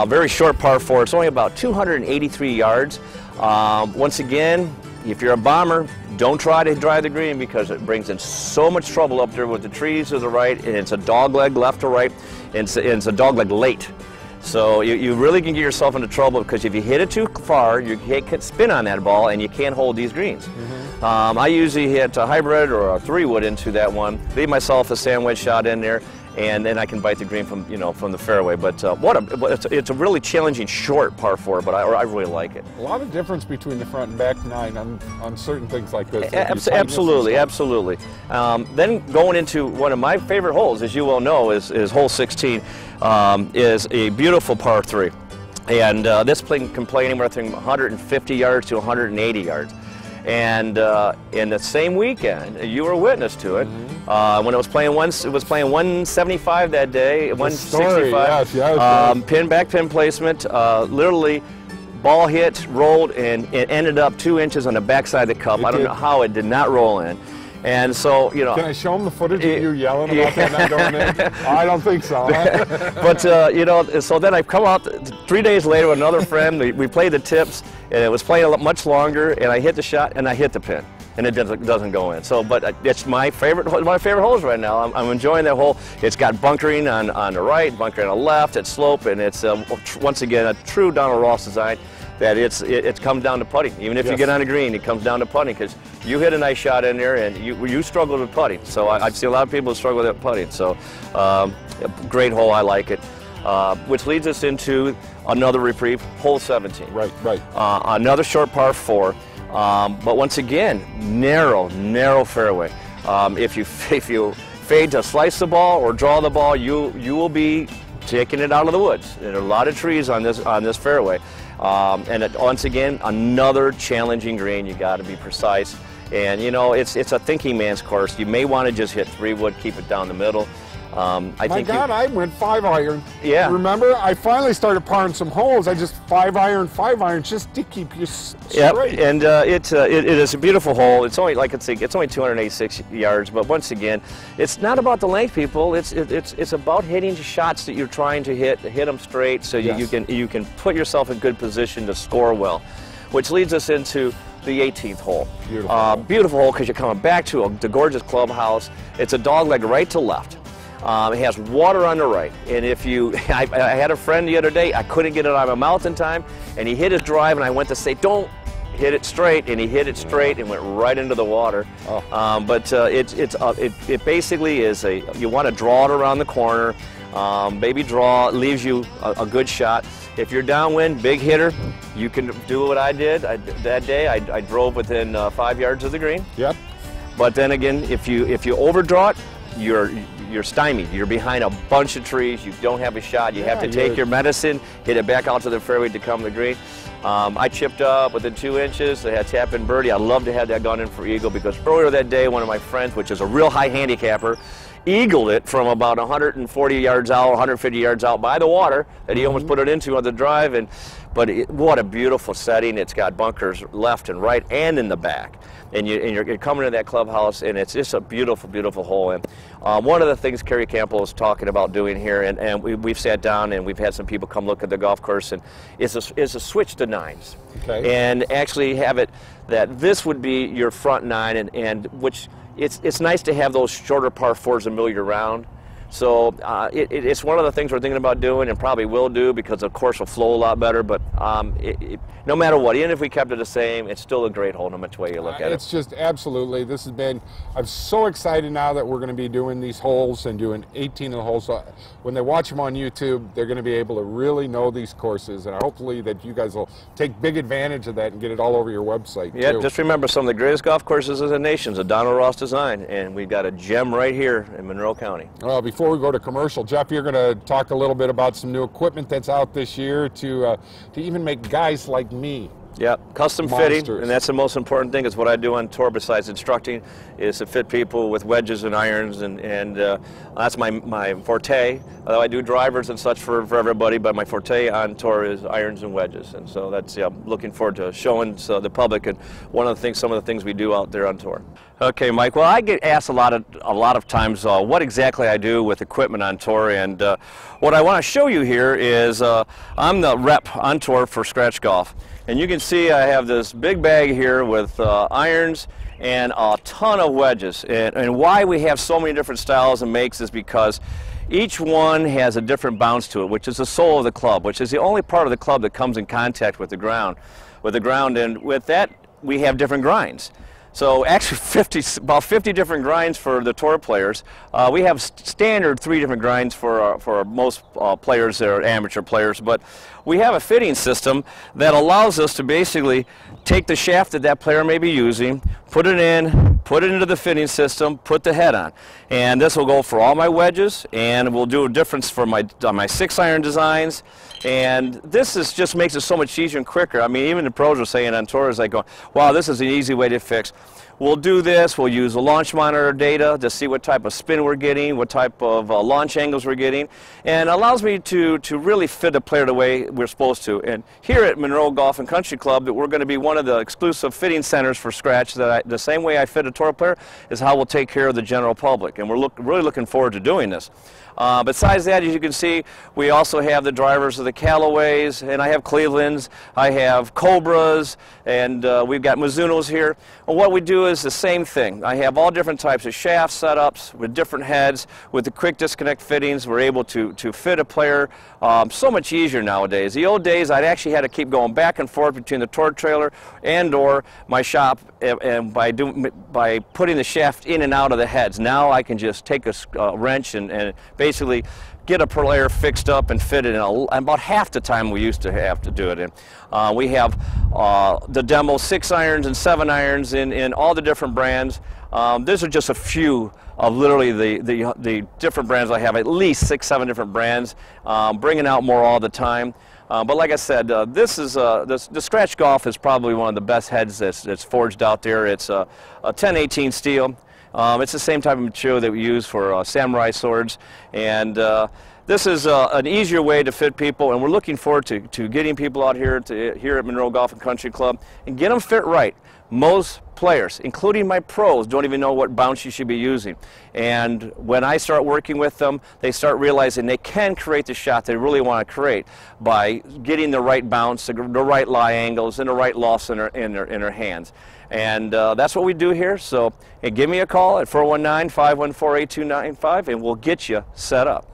very short par 4. It's only about 283 yards. Once again, if you're a bomber, don't try to drive the green because it brings in so much trouble up there with the trees to the right, and it's a dogleg left to right, and it's a dogleg late. So you really can get yourself into trouble because if you hit it too far, you can't spin on that ball and you can't hold these greens. I usually hit a hybrid or a 3-wood into that one, leave myself a sandwich shot in there, and then I can bite the green from from the fairway. But it's a really challenging short par 4, but I really like it. A lot of difference between the front and back 9 on certain things like this. Absolutely, absolutely. Then going into one of my favorite holes, as you well know, is hole 16, is a beautiful par 3. And this plane can play anywhere from 150 yards to 180 yards. And in the same weekend, you were a witness to it. When it was playing 175 that day, 165. Yes. Pin placement, literally ball hit, rolled, and it ended up 2 inches on the backside of the cup. I don't know how it did not roll in. And so, Can I show them the footage of you yelling about that not going in? I don't think so. But, so then I come out 3 days later with another friend. We played the tips, and it was playing much longer, and I hit the shot, and I hit the pin, and it doesn't go in. So, but it's my favorite holes right now. I'm enjoying that hole. It's got bunkering on the right, bunkering on the left, it's slope, and it's, once again, a true Donald Ross design. That it comes down to putting. Even if you get on a green, it comes down to putting because you hit a nice shot in there and you struggle with putting. So I see a lot of people struggle with putting. So great hole, I like it. Which leads us into another reprieve, hole 17. Right. Another short par 4, but once again, narrow fairway. If you fade to slice the ball or draw the ball, you will be taking it out of the woods. There are a lot of trees on this fairway. And once again, another challenging green. You got to be precise, and it's a thinking man's course. You may want to just hit 3-wood, keep it down the middle. I went 5-iron. Yeah. Remember, I finally started parring some holes. I just 5-iron, just to keep you straight. Yep. And it is a beautiful hole. It's only it's only 286 yards. But once again, it's not about the length, people. It's about hitting shots that you're trying to hit them straight, so you can put yourself in good position to score well. Which leads us into the 18th hole. Beautiful hole because you're coming back to the gorgeous clubhouse. It's a dogleg right to left. It has water on the right, and I had a friend the other day, I couldn't get it out of my mouth in time, and he hit his drive, and I went to say, don't hit it straight, and he hit it straight and went right into the water. But it basically is you want to draw it around the corner, baby draw, leaves you a good shot. If you're downwind, big hitter, you can do what I did. That day, I drove within 5 yards of the green. Yep. But then again, if you overdraw it, you're stymied. You're behind a bunch of trees. You don't have a shot. You have to take your medicine, hit it back out to the fairway to come to the green. I chipped up within 2 inches. I had tap in birdie. I'd love to have that gone in for eagle because earlier that day, one of my friends, which is a real high handicapper, eagled it from about 140 yards out, 150 yards out by the water that he almost put it into on the drive. But what a beautiful setting. It's got bunkers left and right and in the back. And you're coming to that clubhouse, and it's just a beautiful, beautiful hole. And one of the things Kerry Campbell is talking about doing here, and we've sat down and we've had some people come look at the golf course, and is a switch to 9s. Okay. And actually have it that this would be your front 9, and which it's nice to have those shorter par 4s a mill year round. So it's one of the things we're thinking about doing and probably will do, because the course will flow a lot better. But no matter what, even if we kept it the same, it's still a great hole no matter way you look at it. It's just absolutely, this has been, I'm so excited now that we're going to be doing these holes and doing 18 of the holes. So when they watch them on YouTube, they're going to be able to really know these courses, and hopefully that you guys will take big advantage of that and get it all over your website. Yeah, too. just remember, some of the greatest golf courses in the nation is a Donald Ross design, and we've got a gem right here in Monroe County. Well, before we go to commercial, Jeff, you're going to talk a little bit about some new equipment that's out this year to even make guys like me. Yeah, custom fitting, and that's the most important thing. Is what I do on tour besides instructing, is to fit people with wedges and irons, and that's my forte. Although I do drivers and such for everybody, but my forte on tour is irons and wedges, and so that's, yeah, I'm looking forward to showing the public and some of the things we do out there on tour. Okay, Mike. Well, I get asked a lot of times what exactly I do with equipment on tour, and what I want to show you here is I'm the rep on tour for Scratch Golf. And you can see I have this big bag here with irons and a ton of wedges. And why we have so many different styles and makes is because each one has a different bounce to it, which is the sole of the club, which is the only part of the club that comes in contact with the ground. And with that, we have different grinds. So actually about 50 different grinds for the tour players. We have standard 3 different grinds for most players that are amateur players, but we have a fitting system that allows us to basically take the shaft that player may be using, put it into the fitting system, put the head on. And this will go for all my wedges, and we'll do a difference for my 6-iron designs. And this just makes it so much easier and quicker. I mean, even the pros are saying on tours, like, wow, this is an easy way to fix. We'll do this. We'll use the launch monitor data to see what type of spin we're getting, what type of launch angles we're getting, and it allows me to really fit a player the way we're supposed to. And here at Monroe Golf and Country Club, we're going to be one of the exclusive fitting centers for Scratch. The same way I fit a tour player is how we'll take care of the general public, and we're really looking forward to doing this. Besides that, as you can see, we also have the drivers of the Callaways, and I have Clevelands, I have Cobras, and we've got Mizunos here. And what we do is the same thing. I have all different types of shaft setups with different heads. With the quick disconnect fittings, we're able to fit a player so much easier nowadays. The old days, I'd actually had to keep going back and forth between the tour trailer and or my shop, and by putting the shaft in and out of the heads. Now I can just take a wrench and basically get a player fixed up and fitted in about half the time we used to have to do it in. We have the demo 6-irons and 7-irons in all the different brands. These are just a few of literally the different brands I have, at least 6-7 different brands, bringing out more all the time. But like I said, the Scratch Golf is probably one of the best heads that's forged out there. It's a 1018 steel. It's the same type of material that we use for samurai swords, and this is an easier way to fit people, and we're looking forward to getting people out here at Monroe Golf and Country Club and get them fit right. Most players, including my pros, don't even know what bounce you should be using. And when I start working with them, they start realizing they can create the shot they really want to create by getting the right bounce, the right lie angles, and the right lofts in their hands. And that's what we do here. So give me a call at 419-514-8295, and we'll get you set up.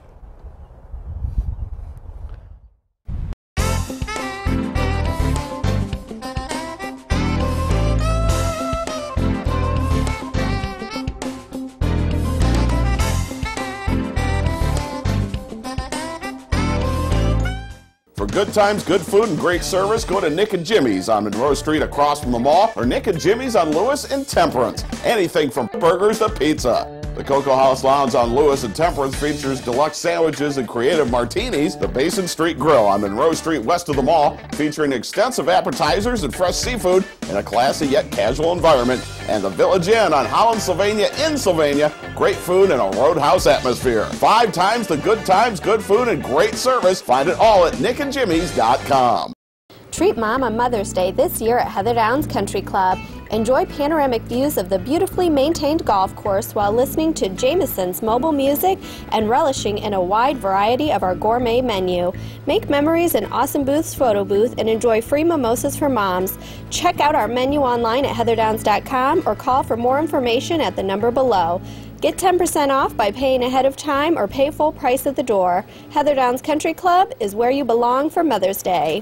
For good times, good food, and great service, go to Nick and Jimmy's on Monroe Street across from the mall, or Nick and Jimmy's on Lewis and Temperance. Anything from burgers to pizza. The Cocoa House Lounge on Lewis and Temperance features deluxe sandwiches and creative martinis. The Basin Street Grill on Monroe Street west of the mall, featuring extensive appetizers and fresh seafood in a classy yet casual environment. And the Village Inn on Holland, Sylvania in Sylvania. Great food and a roadhouse atmosphere. 5 times the good times, good food, and great service. Find it all at nickandjimmys.com. Treat Mom on Mother's Day this year at Heather Downs Country Club. Enjoy panoramic views of the beautifully maintained golf course while listening to Jameson's mobile music and relishing in a wide variety of our gourmet menu. Make memories in Awesome Booth's photo booth and enjoy free mimosas for moms. Check out our menu online at heatherdowns.com or call for more information at the number below. Get 10% off by paying ahead of time or pay full price at the door. Heather Downs Country Club is where you belong for Mother's Day.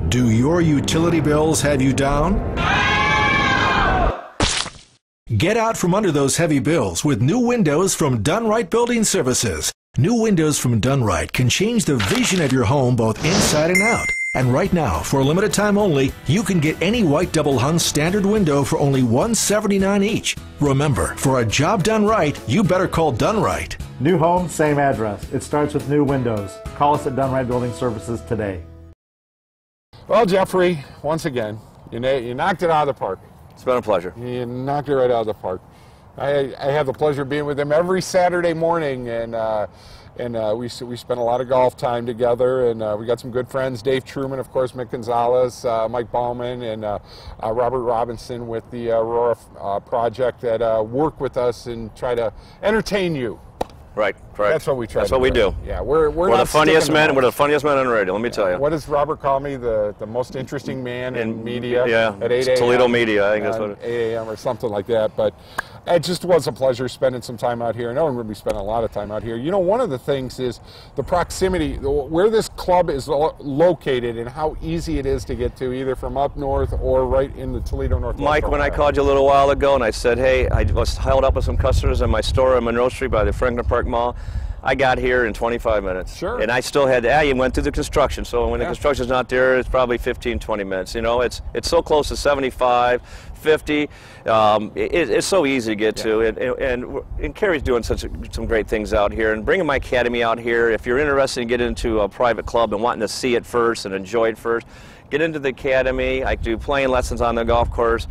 Do your utility bills have you down? Get out from under those heavy bills with new windows from Dunright Building Services. New windows from Dunright can change the vision of your home both inside and out. And right now, for a limited time only, you can get any white double hung standard window for only $179 each. Remember, for a job done right, you better call Dunright. New home, same address. It starts with new windows. Call us at Dunright Building Services today. Well, Jeffrey, once again, you knocked it out of the park. It's been a pleasure. You knocked it right out of the park. I have the pleasure of being with him every Saturday morning, and we spent a lot of golf time together, and we got some good friends, Dave Truman, of course, Mick Gonzalez, Mike Bauman, and Robert Robinson with the Aurora Project that work with us and try to entertain you. Right. That's what we try. That's what we do. Yeah, we're the not funniest men. We're the funniest men on radio. Let me tell you. What does Robert call me? The most interesting man in media. Yeah, at 8 a.m. Toledo media. I think that's what it is. 8 a.m. or something like that. But it just was a pleasure spending some time out here. I know we're going to be spending a lot of time out here. You know, one of the things is the proximity, where this club is located, and how easy it is to get to, either from up north or right in the Toledo Northwest. Mike, when I called you a little while ago and I said, hey, I was held up with some customers in my store on Monroe Street by the Franklin Park Mall. I got here in 25 minutes. Sure. And I still had to, you went through the construction, so when the construction's not there, it's probably 15, 20 minutes. You know, it's so close to 75, 50. It's so easy to get to, and Carrie's doing some great things out here, and bringing my academy out here. If you're interested in getting into a private club and wanting to see it first and enjoy it first, get into the academy. I do playing lessons on the golf course.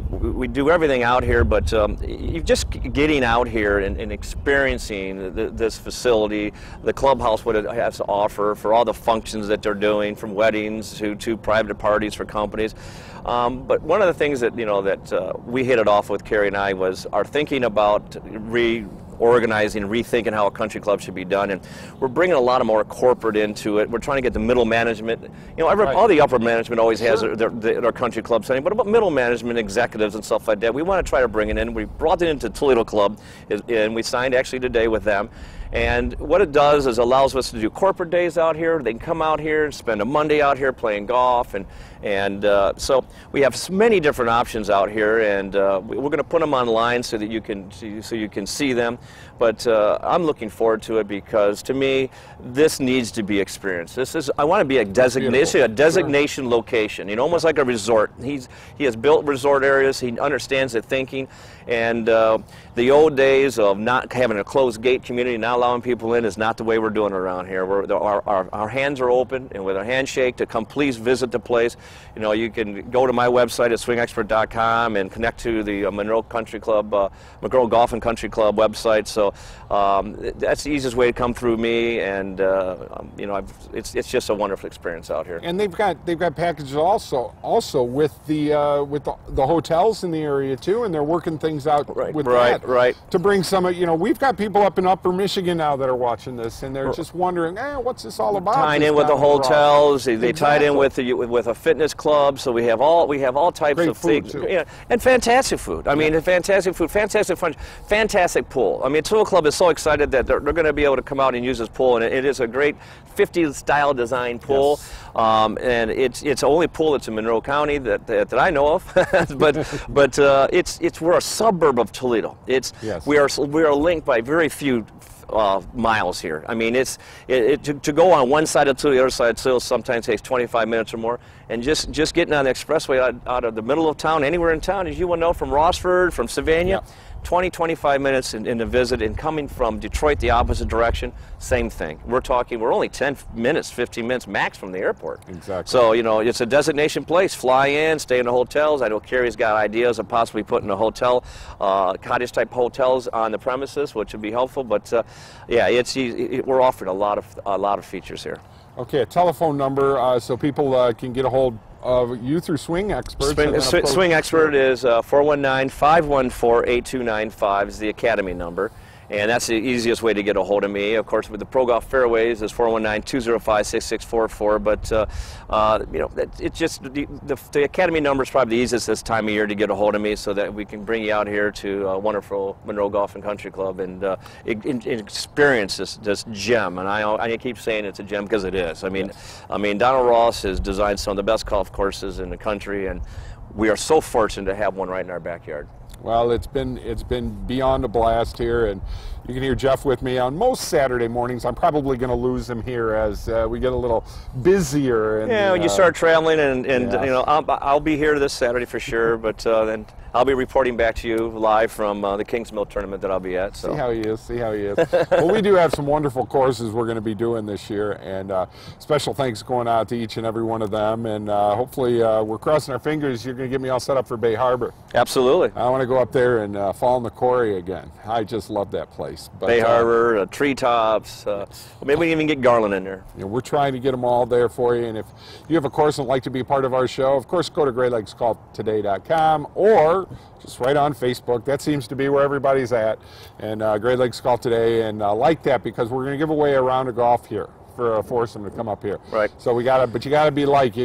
We do everything out here, but you just getting out here and experiencing this facility, the clubhouse, what it has to offer for all the functions that they're doing, from weddings to private parties for companies. But one of the things that we hit it off with, Carrie and I, was our thinking about reorganizing, rethinking how a country club should be done, and we're bringing a lot of more corporate into it. We're trying to get the middle management. You know, all the upper management always has their country club setting, but about middle management, executives and stuff like that, we want to try to bring it in. We brought it into Toledo Club, and we signed actually today with them. And what it does is allows us to do corporate days out here. They can come out here and spend a Monday out here playing golf, and so we have many different options out here, and we're going to put them online so that you can see them. But I'm looking forward to it, because to me, this needs to be experienced. I want to be a designation location, you know, almost like a resort. He has built resort areas. He understands the thinking, and the old days of not having a closed gate community, not allowing people in, is not the way we're doing it around here. Our hands are open, and with a handshake to come please visit the place. You know, you can go to my website at swingexpert.com and connect to the Monroe Country Club, Monroe Golf and Country Club website. So that's the easiest way to come through me, and you know, it's just a wonderful experience out here. And they've got packages also with the hotels in the area too, and they're working things out with that. Right. To bring some, you know, we've got people up in Upper Michigan now that are watching this, and they're just wondering, what's this all about? Tying in with the hotels, they tied in with a fitness club, so we have all types of things. Yeah, and fantastic food. I mean, fantastic food, fantastic fun, fantastic pool. I mean, Toledo Club is so excited that they're going to be able to come out and use this pool, and it is a great 50s style design pool. And it's the only pool that's in Monroe County that I know of, but we're a suburb of Toledo. We are linked by very few miles here. I mean, to go on one side of Toledo, the other side of Toledo sometimes takes 25 minutes or more, and just getting on the expressway out of the middle of town, anywhere in town, as you will know, from Rossford, from Savannah, 20, 25 minutes in the visit, and coming from Detroit the opposite direction, same thing. We're only 10 minutes, 15 minutes max from the airport. Exactly. So, you know, it's a destination place. Fly in, stay in the hotels. I know Carrie's got ideas of possibly putting a hotel, cottage-type hotels on the premises, which would be helpful. But yeah, we're offering a lot of features here. Okay, a telephone number so people can get a hold of you through Swing Experts. Swing Expert is 419-514-8295 is the Academy number. And that's the easiest way to get a hold of me. Of course, with the Pro Golf Fairways is 419-205-6644. But you know, it's just the Academy number is probably the easiest this time of year to get a hold of me, so that we can bring you out here to wonderful Monroe Golf and Country Club and experience this gem. And I keep saying it's a gem because it is. I mean, Donald Ross has designed some of the best golf courses in the country, and we are so fortunate to have one right in our backyard. Well, it's been beyond a blast here, and you can hear Jeff with me on most Saturday mornings. I'm probably going to lose him here as we get a little busier. And, yeah, when you start traveling, and you know, I'll be here this Saturday for sure, but then I'll be reporting back to you live from the Kings Mill tournament that I'll be at. So. See how he is, see how he is. Well, we do have some wonderful courses we're going to be doing this year, and special thanks going out to each and every one of them, and hopefully we're crossing our fingers you're going to get me all set up for Bay Harbor. Absolutely. I want to go up there and fall in the quarry again. I just love that place. But, Bay Harbor, treetops, maybe we can even get Garland in there. You know, we're trying to get them all there for you, and if you have a course and would like to be part of our show, of course, go to GreatLakesGolfToday.com or just right on Facebook. That seems to be where everybody's at, and Great Lakes Golf Today, and like that, because we're going to give away a round of golf here for a foursome to come up here. Right. So you gotta be like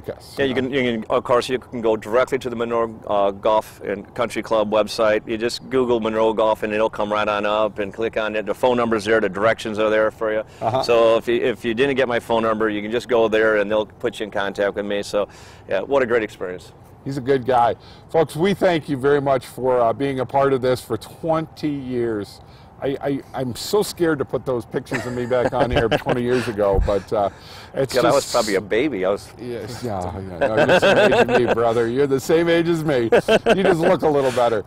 us. Yeah, you can of course you can go directly to the Monroe Golf and Country Club website. You just Google Monroe Golf and it'll come right on up, and click on it. The phone number's there, the directions are there for you. So if you didn't get my phone number, you can just go there and they'll put you in contact with me. So yeah, what a great experience. He's a good guy. Folks, we thank you very much for being a part of this for 20 years. I'm so scared to put those pictures of me back on here 20 years ago, but it's just... I was probably a baby. I was... Yes, yeah, no, you're the same age as me, brother. You're the same age as me. You just look a little better.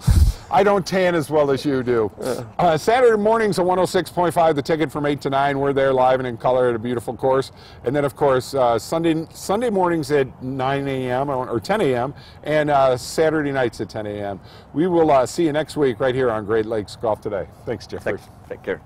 I don't tan as well as you do. Saturday mornings at 106.5, the ticket from 8 to 9. We're there live and in color at a beautiful course. And then, of course, Sunday mornings at 9 a.m. or 10 a.m. and Saturday nights at 10 a.m. We will see you next week right here on Great Lakes Golf Today. Thanks, Jeffrey. Take care.